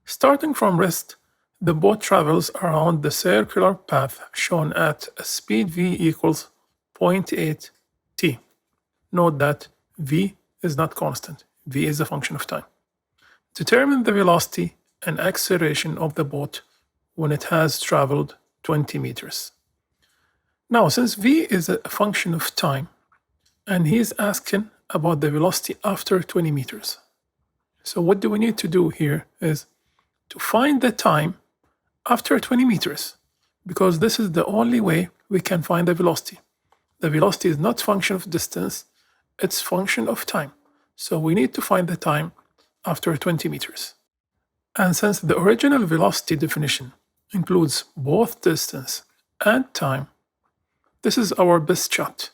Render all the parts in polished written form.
Starting from rest, the boat travels around the circular path shown at a speed v equals 0.8 t. Note that v is not constant. V is a function of time. Determine the velocity and acceleration of the boat when it has traveled 20 meters. Now, since v is a function of time, and he's asking about the velocity after 20 meters. So what do we need to do here is to find the time after 20 meters, because this is the only way we can find the velocity. The velocity is not function of distance, it's function of time. So we need to find the time after 20 meters. And since the original velocity definition includes both distance and time, this is our best shot.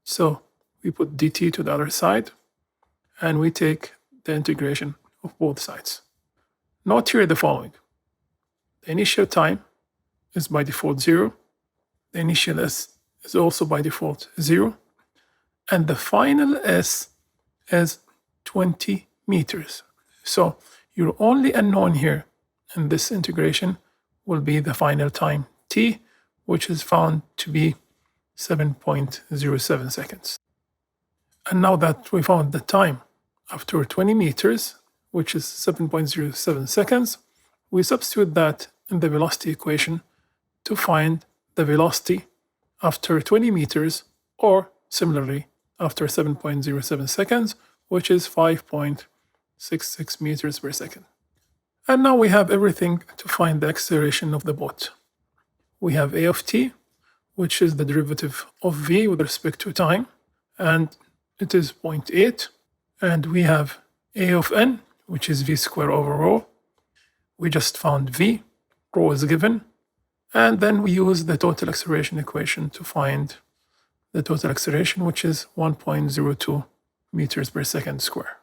So we put dt to the other side, and we take the integration of both sides. Note here the following. The initial time is by default 0. The initial s is also by default 0. And the final s is 20 meters. So your only unknown here in this integration will be the final time t, which is found to be 7.07 seconds. And now that we found the time after 20 meters, which is 7.07 seconds, we substitute that in the velocity equation to find the velocity after 20 meters, or similarly after 7.07 seconds, which is 5.66 meters per second. And now we have everything to find the acceleration of the boat. We have a of t, which is the derivative of v with respect to time, and it is 0.8. And we have a of n, which is v squared over rho. We just found v, rho is given, and then we use the total acceleration equation to find the total acceleration, which is 1.02 meters per second square.